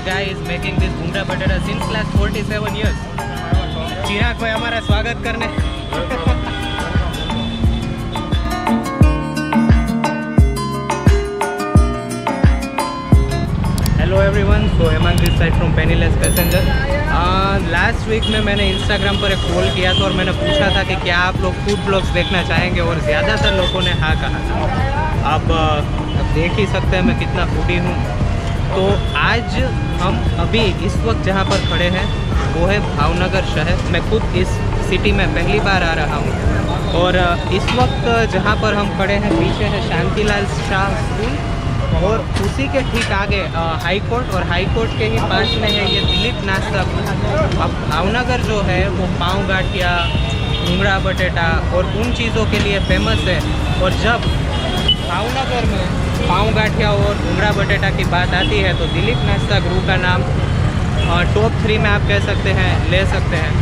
guy is making this bhungra potato since last 47 years. चिराग भाई हमारा स्वागत करने. Hello everyone, so Hemant this side from penniless passenger. Last week में मैंने Instagram पर एक पोल किया था और मैंने पूछा था कि क्या आप लोग फूड ब्लॉग्स देखना चाहेंगे, और ज़्यादातर लोगों ने हाँ कहा था. अब देख ही सकते हैं मैं कितना फूडी हूँ. तो आज हम अभी इस वक्त जहाँ पर खड़े हैं वो है भावनगर शहर. मैं खुद इस सिटी में पहली बार आ रहा हूँ और इस वक्त जहाँ पर हम खड़े हैं पीछे है शांतिलाल शाह स्कूल और उसी के ठीक आगे हाई कोर्ट, और हाई कोर्ट के ही पास में है ये दिलीप नाश्ता. अब भावनगर जो है वो पाव गाठिया, भूंगड़ा बटेटा और उन चीज़ों के लिए फेमस है. और जब भावनगर में पाव गाठिया और भूंगड़ा बटेटा की बात आती है तो दिलीप नाश्ता ग्रुप का नाम टॉप 3 में आप कह सकते हैं, ले सकते हैं.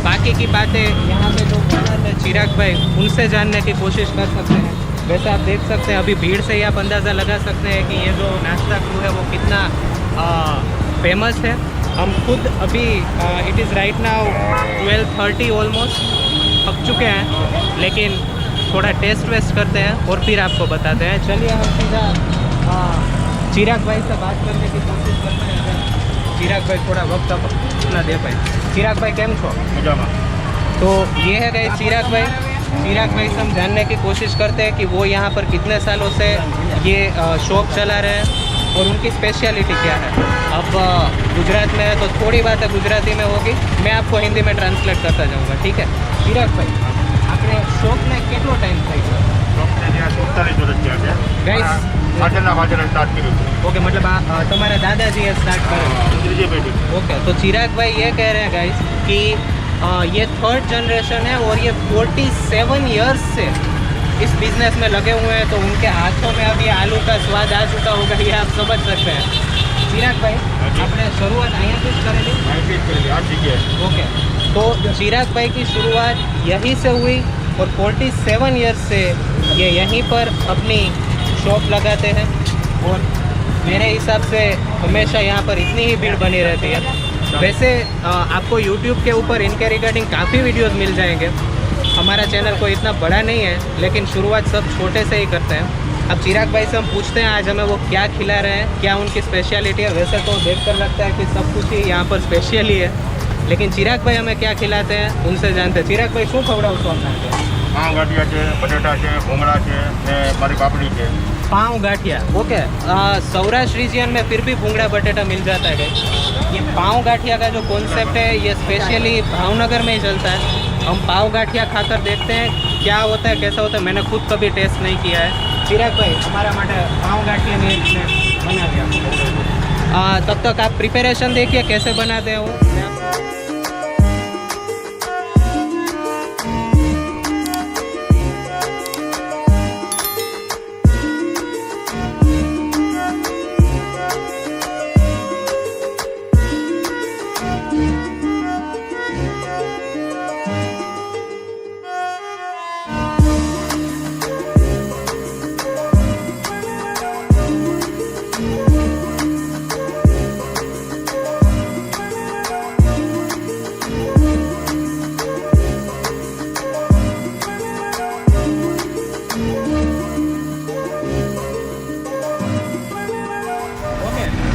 बाकी की बातें यहाँ पे जो ओनर है चिराग भाई, उनसे जानने की कोशिश कर सकते हैं. वैसे आप देख सकते हैं अभी भीड़ से ही आप अंदाज़ा लगा सकते हैं कि ये जो नाश्ता क्रू है वो कितना फेमस है. हम खुद अभी it is right now 12:30 almost पक चुके हैं, लेकिन थोड़ा टेस्ट वेस्ट करते हैं और फिर आपको बताते हैं. चलिए हम सीधा चिराग भाई से बात करने की कोशिश करते हैं. चिराग भाई थोड़ा वक्त अब इतना दे पाए. चिराग भाई केम छो? तो ये है गए चिराग भाई. चिराग भाई से हम जानने की कोशिश करते हैं कि वो यहाँ पर कितने सालों से ये शॉप चला रहे हैं और उनकी स्पेशलिटी क्या है. अब गुजरात में है तो थोड़ी बातें गुजराती में होगी, मैं आपको हिंदी में ट्रांसलेट करता जाऊँगा, ठीक है. चिराग भाई આપણે શોપને કેટલો ટાઈમ થઈ ગયો? શોપને ત્યાં 47 વર્ષ થયા છે. ગાઈસ પાછળના સ્ટાર્ટ કર્યું છે. ओके, मतलब तुम्हारे दादाजी ये स्टार्ट करें. ત્રીજી પેઢી. ओके, तो चिराग भाई ये कह रहे हैं गाइस कि ये थर्ड जनरेशन है और ये 47 इयर्स से इस बिज़नेस में लगे हुए हैं. तो उनके हाथों में अब ये आलू का स्वाद आ चुका होगा, ये आप समझ सकते हैं. चिराग भाई आपने शुरुआत અહીંયાથી જ करेली? અહીંથી જ કરેલી, આ જગ્યાએ. ओके, तो चिराग भाई की शुरुआत यहीं से हुई और 47 ईयर्स से ये यहीं पर अपनी शॉप लगाते हैं. और मेरे हिसाब से हमेशा यहाँ पर इतनी ही भीड़ बनी रहती है. वैसे आपको YouTube के ऊपर इनके रिगार्डिंग काफ़ी वीडियोस मिल जाएंगे. हमारा चैनल कोई इतना बड़ा नहीं है, लेकिन शुरुआत सब छोटे से ही करते हैं. अब चिराग भाई से हम पूछते हैं आज हमें वो क्या खिला रहे हैं, क्या उनकी स्पेशलिटी है. वैसे तो देखकर लगता है कि सब कुछ ही यहाँ पर स्पेशल ही है, लेकिन चिराग भाई हमें क्या खिलाते हैं उनसे जानते हैं. चिराग भाई શું ખવડાવશો અમને? પાઉં ગાંઠિયા છે, બટેટા છે, ભૂંગળા છે ને મારી પાપડી છે. पाव गाठिया. ओके, सौराष्ट्र रीजन में फिर भी भूंगड़ा बटेटा मिल जाता है. ये पाव गाठिया का जो कॉन्सेप्ट है ये स्पेशली भावनगर में ही चलता है. हम पाव गाठिया खाकर देखते हैं क्या होता है, कैसा होता है. मैंने खुद कभी टेस्ट नहीं किया है. चिराग भाई हमारा માટે पाव गाठिया ने बना दिया. तब तक आप प्रिपरेशन देखिए कैसे बनाते हैं वो.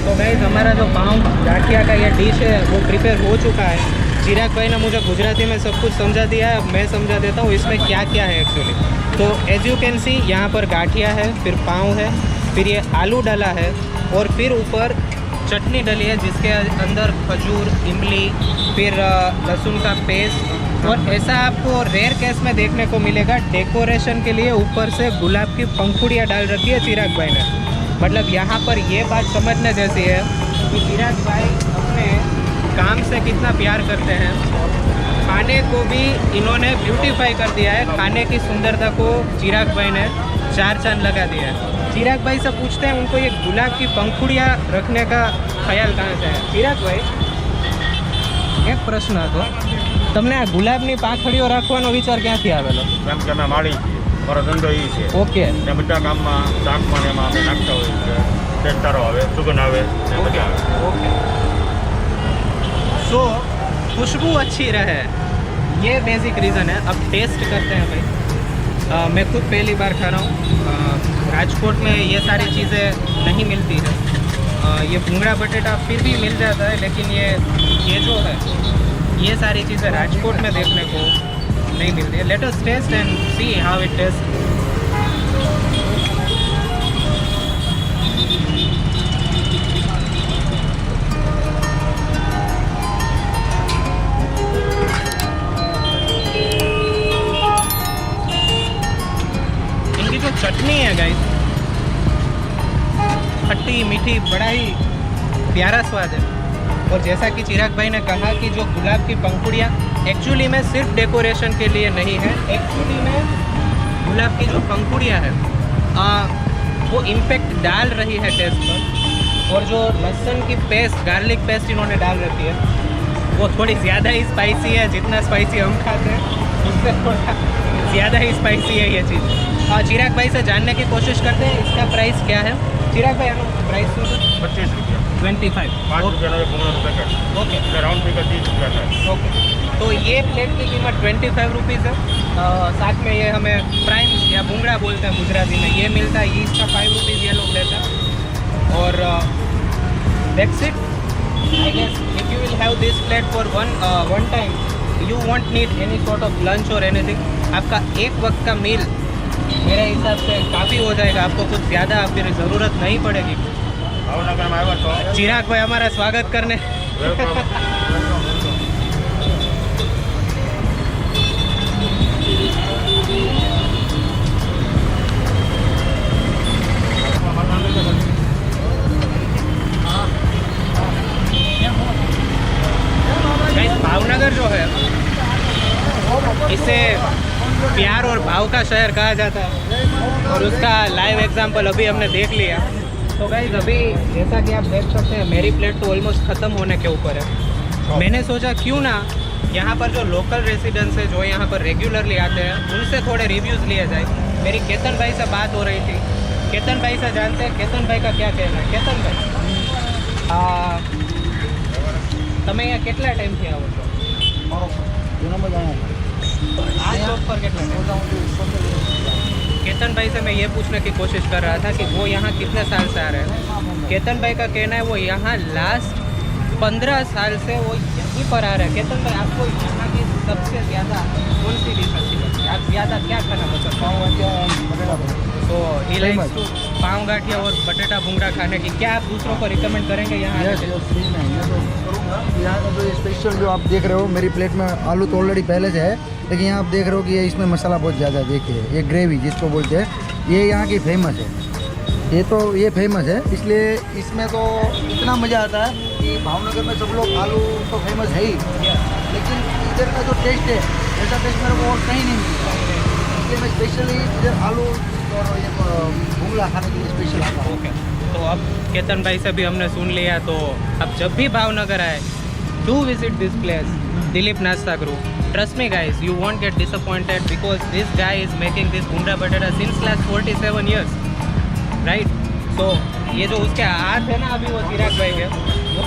तो गाइस हमारा जो पाव गाठिया का ये डिश है वो प्रिपेयर हो चुका है. चिराग भाई ने मुझे गुजराती में सब कुछ समझा दिया है. अब मैं समझा देता हूँ इसमें क्या क्या है एक्चुअली. तो एज यू कैन सी यहाँ पर गाठिया है, फिर पाव है, फिर ये आलू डाला है और फिर ऊपर चटनी डली है जिसके अंदर खजूर, इमली, फिर लहसुन का पेस्ट. और ऐसा आपको रेयर केस में देखने को मिलेगा. डेकोरेशन के लिए ऊपर से गुलाब की पंखुड़ियाँ डाल रखी है चिराग भाई ने. मतलब यहाँ पर ये बात समझने जैसी है कि चिराग भाई अपने काम से कितना प्यार करते हैं. खाने को भी इन्होंने ब्यूटीफाई कर दिया है. खाने की सुंदरता को चिराग भाई ने 4 चांद लगा दिया है. चिराग भाई से पूछते हैं उनको ये गुलाब की पंखुड़ियाँ रखने का ख्याल कहाँ से है. चिराग भाई एक प्रश्न હતો, તમને આ ગુલાબની પાંખડીઓ રાખવાનો વિચાર ક્યાંથી આવેલો? કેમ કે અમે માળી છીએ, મારો ધંધો એ છે. ઓકે, ને બધા ગામમાં શાકમાં ને એમાં અમે નાખતા હોઈએ છીએ. ટેસ્ટ સારો આવે, સુગંધ આવે ને મજા આવે. ओके सो खुशबू अच्छी रहे, ये बेसिक रीज़न है. अब टेस्ट करते हैं भाई. मैं खुद पहली बार खा रहा हूँ. राजकोट में ये सारी चीज़ें नहीं मिलती है. ये भूंगड़ा बटेटा फिर भी मिल जाता है, लेकिन ये जो है ये सारी चीज़ें राजकोट में देखने को नहीं मिलती है. Let us taste and see how it taste. इनकी जो चटनी है गाइस, खट्टी मीठी, बड़ा ही प्यारा स्वाद है. और जैसा कि चिराग भाई ने कहा कि जो गुलाब की पंखुड़ियाँ एक्चुअली में सिर्फ डेकोरेशन के लिए नहीं है. एक्चुअली में गुलाब की जो पंखुड़ियाँ हैं वो इम्पेक्ट डाल रही है टेस्ट पर. और जो लहसुन की पेस्ट, गार्लिक पेस्ट इन्होंने डाल रखी है वो थोड़ी ज़्यादा ही स्पाइसी है. जितना स्पाइसी हम खाते हैं उससे थोड़ा ज़्यादा ही स्पाइसी है ये चीज़. चिराग भाई से जानने की कोशिश करते हैं इसका प्राइस क्या है. चिराग भाई प्राइस 25 રૂપિયા. 25. 5 રૂપિયાનો એક ભૂંગળાનું પેકેટ. ओके એટલે રાઉન્ડ ફિગર 30 રૂપિયા થાય. ओके. तो ये प्लेट की कीमत 25 रुपीज़ है. साथ में ये हमें प्राइम या भूंगड़ा बोलते हैं गुजराती में, ये मिलता है. ये इसका 5 रुपीज़ ये लोग लेते हैं. और that's it. I guess if you will have this plate for one time, you won't need any sort of lunch और एनीथिंग. आपका एक वक्त का मील मेरे हिसाब से काफ़ी हो जाएगा. आपको कुछ ज़्यादा फिर ज़रूरत नहीं पड़ेगी. ભાવનગરમાં આવ્યા છો? चिराग भाई हमारा स्वागत करने. વેલકમ. गाइस, भावनगर जो है इसे प्यार और भाव का शहर कहा जाता है, और उसका लाइव एग्जांपल अभी हमने देख लिया. तो गाइस, अभी जैसा कि आप देख सकते हैं मेरी प्लेट तो ऑलमोस्ट ख़त्म होने के ऊपर है. मैंने सोचा क्यों ना यहाँ पर जो लोकल रेसिडेंट्स है, जो यहाँ पर रेगुलरली आते हैं, उनसे थोड़े रिव्यूज़ लिए जाए. मेरी केतन भाई से बात हो रही थी. केतन भाई से जानते हैं केतन भाई का क्या कहना है. केतन भाई, તમે અહીંયા કેટલા ટાઈમથી આવો છો? આ शॉप पर कितना टाइम? केतन भाई से मैं ये पूछने की कोशिश कर रहा था कि वो यहाँ कितने साल से आ रहे हैं. केतन भाई का कहना है वो यहाँ लास्ट 15 साल से वो यहीं पर आ रहे हैं. केतन भाई, आपको यहाँ की सबसे ज़्यादा कौन सी डिश अच्छी लगती है? आप ज़्यादा क्या खाना पसंद करते? तो ही लाइक्स टू पाव गाठिया और बटेटा भूंगड़ा खाने की. क्या आप दूसरों को रिकमेंड करेंगे यहाँ आने के लिए? यहाँ का जो स्पेशल जो आप देख रहे हो, मेरी प्लेट में आलू तो ऑलरेडी पहले से है, लेकिन यहाँ आप देख रहे हो कि ये इसमें मसाला बहुत ज़्यादा. देखिए ये ग्रेवी जिसको बोलते हैं, ये यहाँ की फेमस है. ये फेमस है, इसलिए इसमें तो इतना मज़ा आता है कि भावनगर में सब लोग आलू तो फेमस है ही, लेकिन इधर का जो टेस्ट है ऐसा टेस्ट मेरे को और कहीं नहीं मिलता. इसलिए मैं स्पेशली इधर आलू और ये भूंगड़ा खाने के लिए स्पेशल आता हूँ. ओके, तो अब केतन भाई से भी हमने सुन लिया. तो अब जब भी भावनगर आए, do visit this place, Dilip Nashta group. Trust me guys, you won't get disappointed because this guy is making this bhungra batata since last 47 years, right? So ये जो उसके हाथ है ना अभी वो चिराग भाई के, वो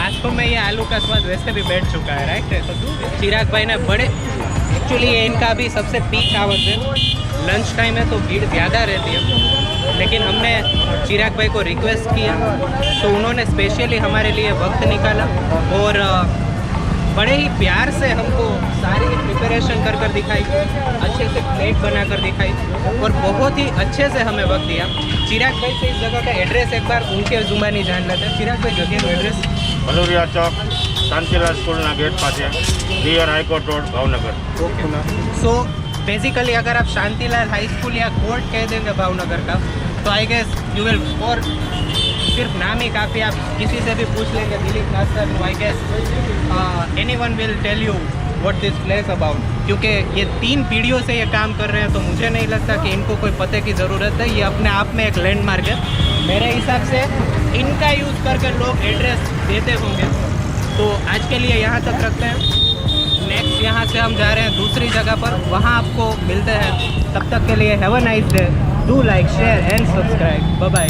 आंखों में ये आलू का स्वाद वैसे भी बैठ चुका है, राइट? तो चिराग भाई ने बड़े, एक्चुअली ये इनका अभी सबसे पीक आवर्स है. लंच टाइम है तो भीड़ ज़्यादा रहती है, लेकिन हमने चिराग भाई को रिक्वेस्ट किया तो उन्होंने स्पेशली हमारे लिए वक्त निकाला और बड़े ही प्यार से हमको सारी प्रिपरेशन कर कर दिखाई, अच्छे से प्लेट बना कर दिखाई और बहुत ही अच्छे से हमें वक्त दिया. चिराग भाई से इस जगह का एड्रेस एक बार उनके जुबानी जान लेते हैं. चिराग भाई, जगह एड्रेस? ભલુરિયા ચોક, શાંતિલાલ સ્કૂલના ગેટ પાસે, DR high court road, Bhavnagar. Okay. So basically अगर आप शांतिलाल हाई स्कूल या कोर्ट कह देंगे भावनगर का, तो आई गेस यू विल, और सिर्फ नाम ही काफ़ी. आप किसी से भी पूछ लेंगे दिलीप नाश्ता, तो I guess anyone will tell you what this place about. क्योंकि ये 3 पीढ़ियों से ये काम कर रहे हैं, तो मुझे नहीं लगता कि इनको कोई पते की ज़रूरत है. ये अपने आप में एक लैंडमार्क है. मेरे हिसाब से इनका यूज़ करके लोग एड्रेस देते होंगे. तो आज के लिए यहाँ तक रखते हैं. नेक्स्ट यहाँ से हम जा रहे हैं दूसरी जगह पर, वहाँ आपको मिलते हैं. तब तक के लिए have a nice day. Do like, share and subscribe. Bye bye.